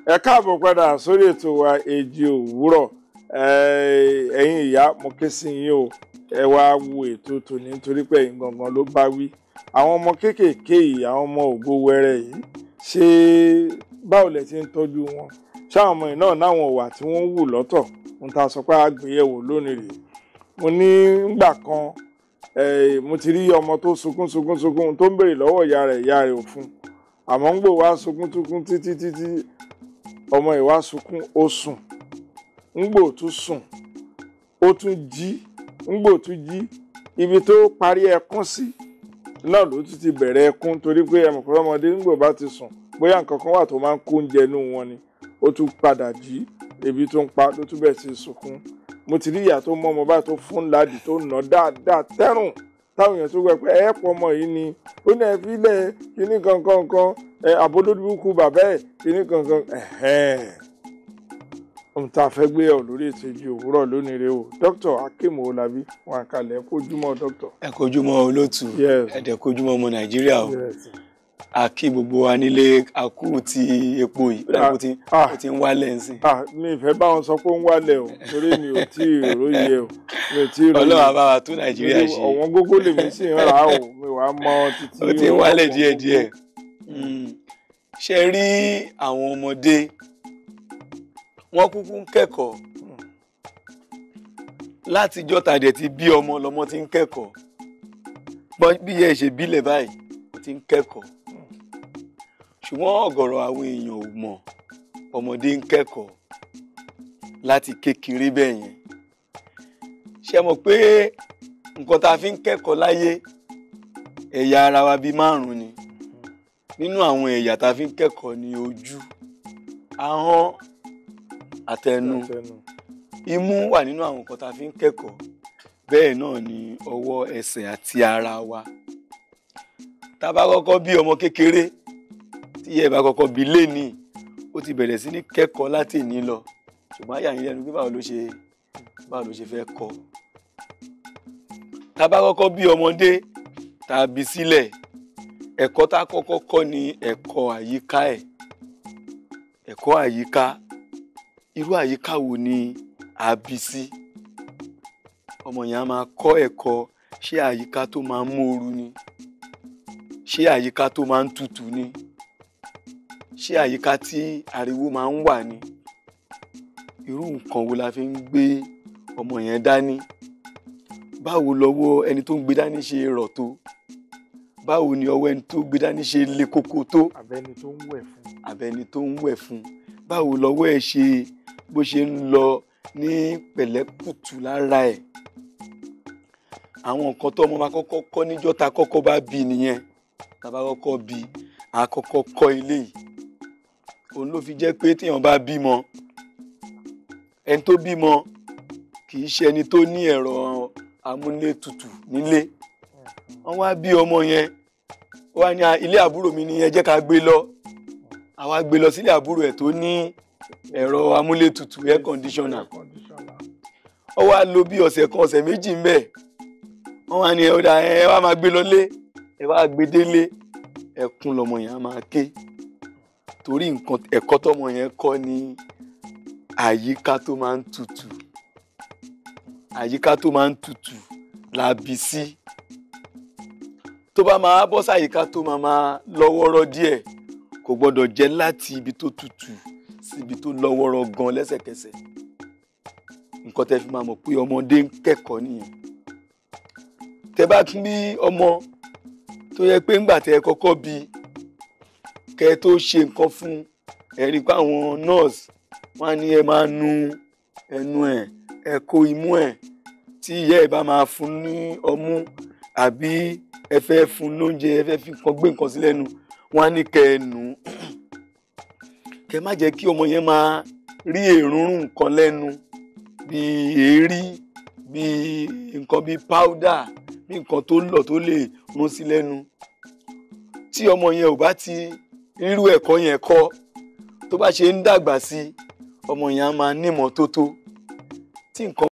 Ẹ káàbọ̀ padà sórí ètò wa Eji Owuro. Ẹ̀yin ìyá mo ké sí yín o. Ẹ wá wo ètò tòní nítorí pé ẹ̀yin gangan ló bá wí. Àwọn ọmọ kéékèèké yìí, àwọn ọmọ ògo wẹrẹ yìí, ṣé báwo lẹ ti ń tọ́jú wọn? Ṣé àwọn ọmọ yìí náà náwọn ìwà tí wọ́n ń wù lọ́tọ̀? Ohun tá a sọ pé a gbéyẹ̀wò lónìí rèé. Mo ní ngbà kan mo ti rí ọmọ tó sunkún tó ń béèrè lọ́wọ́ ìyá rẹ̀ ò fún. Àmọ́ ń gbò wá sunkún títí ọmọ ìwá sunkún ó sùn. Ngbò tún sùn ó tún jí. Ngbò tún jí ibi tó parí ẹkún sí náà ló tún ti bẹ̀rẹ̀ ẹkún torí pé ẹ mọ̀ pé ọmọdé ngbò bá ti sùn bóyá nǹkan kan wà tó máa ń kó oúnjẹ inú wọn ni. Ó tún padà jí ebi tó ń pa ló tún bẹ̀rẹ̀ sí sunkún. Mo ti rí ìyá tó mọ ọmọ báyìí tó fún ládìí tó nà dáadáa tẹ́rùn táwọn èèyàn tó gbẹ pé ẹ̀pọ̀ ọmọ yìí ni ó ní ẹ̀fílẹ̀ kíní kankan àbólódúkú bàbá ẹ̀ kíní kankan ohun tá a fẹ́ gbé ọ̀ lórí ètò Eji Owuro lónìí rèé o. Dr. Akeem Olabi wọn àkàlẹ̀ kójúmọ́ dókítà. Ẹ kójúmọ́ olóòtú ẹ̀dẹ̀ kójúmọ́ ọmọ Nàìjíríà o. Àkí gbogbo wa nílé akú ti epo yìí ó ti ń wálẹ̀ ń sìn. Mi ìfẹ́ bá wọn sọ pé ó ń wálẹ̀ o torí mi ò tí ì róye o. Ọlọ́run á bá wa tún Nàìjíríà ṣe. Ọ̀wọ́n gógó lèmi sì ń rà o mi wàá mọ títí. Ó ti ń wálẹ̀ díẹ̀díẹ̀. Ṣé rí àwọn ọmọdé wọ́n kúkú ń kẹ́kọ̀ọ́ látijọ́ tàdé ti bí ọmọ lọ́mọ ti ń kẹ́kọ̀ọ́ bí ẹ ṣe bílẹ̀ báyìí ti ń kẹ́kọ̀ọ́ ṣùgbọ́n ọ̀gọ̀rọ̀ àwọn èèyàn ò mọ̀ ọmọdé ń kẹ́kọ̀ọ́ láti kékeré bẹ́ẹ̀ yẹn. Ṣé mọ̀ pé nǹkan tá a fi ń kẹ́kọ̀ọ́ láyé ẹ̀yà ara wa bíi 5 ni. Nínú àwọn ẹ̀yà tá a fi ń kẹ́kọ̀ọ́ ni ojú, ahọ́n, àtẹnu, imú wà nínú àwọn nǹkan tá a fi ń kẹ́kọ̀ọ́. Bẹ́ẹ̀ náà ni ọwọ́, ẹsẹ̀ àti ara wa. Tá a bá kọ́kọ́ bí ọmọ kékeré tí ẹ bá kọ́kọ́ bí lénìí ó ti bẹ̀rẹ̀ sí ní kẹ́kọ̀ọ́ láti ní lọ ṣùgbọ́n àyà yín lẹ́nu pé báwo ló ṣe fẹ́ kọ́. Tá a bá kọ́kọ́ bí ọmọdé tá a bí sílẹ̀ ẹ̀kọ́ tá a kọ́kọ́ kọ́ ni ẹ̀kọ́ àyíká ẹ̀. Ẹ̀kọ́ àyíká, irú àyíká wo ni a bí sí? Ọmọ yẹn á máa kọ́ ẹ̀kọ́ ṣé àyíká tó máa ń mọ́oru ni? Ṣé àyíká tó máa ń tutù ni? Ṣé àyíká tí ariwo máa ń wà ni? Irú nǹkan wo la fi ń gbé ọmọ yẹn dání? Báwo lọ́wọ́ ẹni tó ń gbé dání ṣe rọ̀ tó? Báwo ni ọwọ́ ẹni tó gbé dání ṣe le koko tó? Àbẹ́ni tó ń wẹ̀ fún. Báwo lọ́wọ́ ẹ̀ ṣe bó ṣe ń lọ ní pẹ̀lẹ́kùtù lára ẹ̀? Àwọn nǹkan tó ọmọ máa kọ́kọ́ kọ́ níjọ́ tá kọ́kọ́ bá bí nìyẹn. Tá bá kọ́kọ́ bí a kọ́kọ́ kọ́ ilé yìí. Òun ló fi jẹ́ pé téèyàn bá bímọ, ẹni tó bímọ kì í ṣe ẹni tó ní ẹ̀rọ amúlétutù nílé. Wọ́n wá bí ọmọ yẹn ó wá ní ilé àbúrò mi ni ẹ jẹ́ ká gbé lọ. Àwa gbé lọ sílé àbúrò ẹ̀ tó ní ẹ̀rọ amúlétutù air conditioner. Ó wá lò bí ọ̀sẹ̀ kan ọ̀sẹ̀ méjì ń bẹ̀. Wọ́n wá ní ẹ wá máa gbé lọ lé, ẹ wá gbé délé, ẹkún lọmọ yẹn á máa ké torí nǹkan ẹ̀kọ́ tọmọ yẹn kọ́ ní àyíká tó máa ń tutù. Àyíká tó máa ń tutù la bí sí. Tó bá máa bọ́ sáyíká tó máa lọ́wọ́rọ́ díẹ̀ kò gbọ́dọ̀ jẹ́ láti ibi tó tutù sí ibi tó lọ́wọ́rọ́ gan lẹ́sẹ̀kẹsẹ̀. Nǹkan tẹ́ fi máa mọ̀ pé ọmọdé ń kẹ́kọ̀ọ́ nìyẹn. Tẹ́ bá tún bí ọmọ tó yẹ pé ńgbà tẹ́ kọ́kọ́ bí kẹ́ tó ṣe nǹkan fún ẹ rí pé àwọn nurse wọ́n á ní ẹ máa nu ẹnu ẹ̀, ẹ kó imú ẹ̀. Tí ìyá ẹ̀ bá máa fún ní ọmú àbí ẹ fẹ́ fún lóúnjẹ, ẹ fẹ́ fi nǹkan gbé nǹkan sí lẹ́nu, wọ́n á ní kẹ́ ẹ nù. Kẹ́ má jẹ́ kí ọmọ yẹn máa rí èrúnrún nǹkan lẹ́nu bí èérí, bí nǹkan bí powder, bí nǹkan tó lọ̀ tó lè rún sí lẹ́nu. Tí ọmọ yẹn ò bá ti rírú ẹ̀kọ́ yẹn kọ́, tó bá ṣe ń dàgbà sí ọmọ yẹn á máa ní ìmọ́tótó. Tí nǹkan